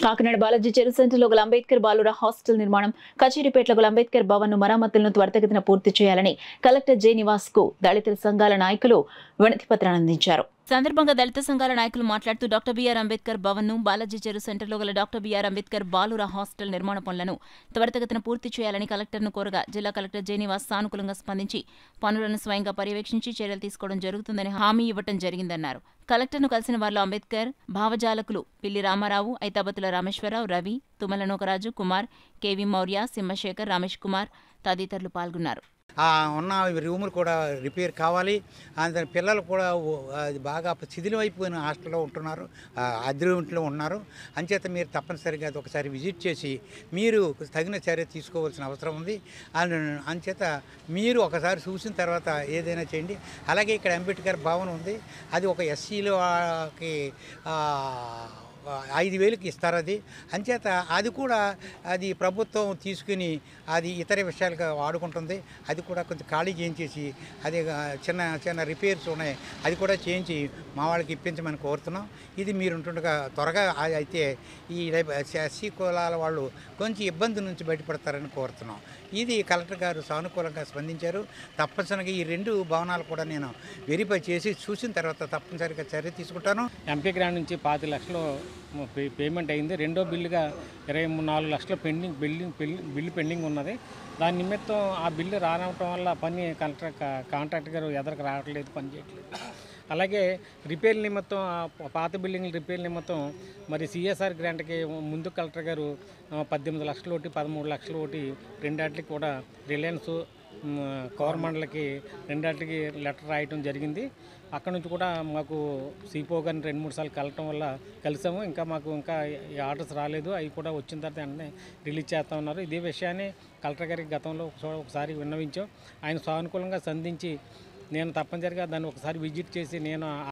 కాకినాడ బాలాజీ చెరు సెంటర్లో గల అంబేద్కర్ బాలుర హాస్టల్ నిర్మాణం, కచేరీపేటలో గల అంబేద్కర్ భవన్ మరమ్మతులను త్వరితగతిన పూర్తి చేయాలని కలెక్టర్ జె నివాస్ కు దళిత సంఘాల నాయకులు వినతి పత్రాన్ని అందించారు. సందర్భంగా దళిత సంఘాల నాయకులు మాట్లాడుతూ డాక్టర్ బిఆర్ అంబేద్కర్ భవన్ ను, బాలాజీ చెరు సెంటర్లో గల డాక్టర్ బిఆర్ అంబేద్కర్ బాలుర హాస్టల్ నిర్మాణ పనులను త్వరితగతిన పూర్తి చేయాలని కలెక్టర్ను కోరగా జిల్లా కలెక్టర్ జె నివాస్ సానుకూలంగా స్పందించి పనులను స్వయంగా పర్యవేక్షించి చర్యలు తీసుకోవడం జరుగుతుందని హామీ ఇవ్వడం జరిగిందన్నారు. కలెక్టర్ను కలిసిన వారిలో అంబేద్కర్ భావజాలకులు పిల్లి రామారావు, ఐతాబతుల రామేశ్వరరావు, రవి, తుమ్మల నూకరాజు, కుమార్, కెవి మౌర్య, సింహశేఖర్, రమేష్ కుమార్ తదితరులు పాల్గొన్నారు. ఉన్న రూములు కూడా రిపేర్ కావాలి. అందుకని పిల్లలు కూడా అది బాగా శిథిలమైపోయిన హాస్టల్లో ఉంటున్నారు, అద్దె ఇంట్లో ఉన్నారు. అంచేత మీరు తప్పనిసరిగా అది ఒకసారి విజిట్ చేసి మీరు తగిన చర్య తీసుకోవాల్సిన అవసరం ఉంది. అంచేత మీరు ఒకసారి చూసిన తర్వాత ఏదైనా చేయండి. అలాగే ఇక్కడ అంబేద్కర్ భవన్ ఉంది, అది ఒక ఎస్సీలకి 5,000కి ఇస్తారు. అది అంచేత అది కూడా అది ప్రభుత్వం తీసుకుని అది ఇతర విషయాలుగా వాడుకుంటుంది. అది కూడా కొంచెం ఖాళీ చేయించేసి అది చిన్న చిన్న రిపేర్స్ ఉన్నాయి, అది కూడా చేయించి మా వాళ్ళకి ఇప్పించమని కోరుతున్నాం. ఇది మీరు ఉంటుండగా త్వరగా అయితే ఈ ఎస్సీ కులాల వాళ్ళు కొంచెం ఇబ్బంది నుంచి బయటపడతారని కోరుతున్నాం. ఇది కలెక్టర్ గారు సానుకూలంగా స్పందించారు. తప్పనిసరిగా ఈ 2 భవనాలు కూడా నేను వెరిఫై చేసి చూసిన తర్వాత తప్పనిసరిగా చర్య తీసుకుంటాను. ఎంపీ గ్రాండ్ నుంచి 25 లక్షలు పేమెంట్ అయింది. రెండో బిల్లుగా 24 లక్షల బిల్లు పెండింగ్ ఉన్నది. దాని నిమిత్తం ఆ బిల్లు రానవటం వల్ల పని కాంట్రాక్టర్ గారు ఎదరికి రావట్లేదు, పని చేయట్లేదు. అలాగే రిపేర్ నిమిత్తం పాత బిల్డింగ్ల రిపేర్ నిమిత్తం మరి సిఎస్ఆర్ గ్రాంట్కి ముందు కలెక్టర్ గారు 18 లక్షలు ఒకటి, 13 లక్షలు ఒకటి, రెండాటికి కూడా రిలయన్స్ గవర్నమెంట్లకి రెండాటికి లెటర్ రాయటం జరిగింది. అక్కడ నుంచి కూడా మాకు సిపో గారిని 2-3 సార్లు కలిసాము. మాకు ఈ ఆర్డర్స్ రాలేదు, అవి కూడా వచ్చిన తర్వాత వెంటనే రిలీజ్ చేస్తా ఉన్నారు. ఇదే విషయాన్ని కలెక్టర్ గారికి గతంలో ఒకసారి విన్నవించాం. ఆయన సానుకూలంగా సంధించి నేను తప్పనిసరిగా దాన్ని ఒకసారి విజిట్ చేసి నేను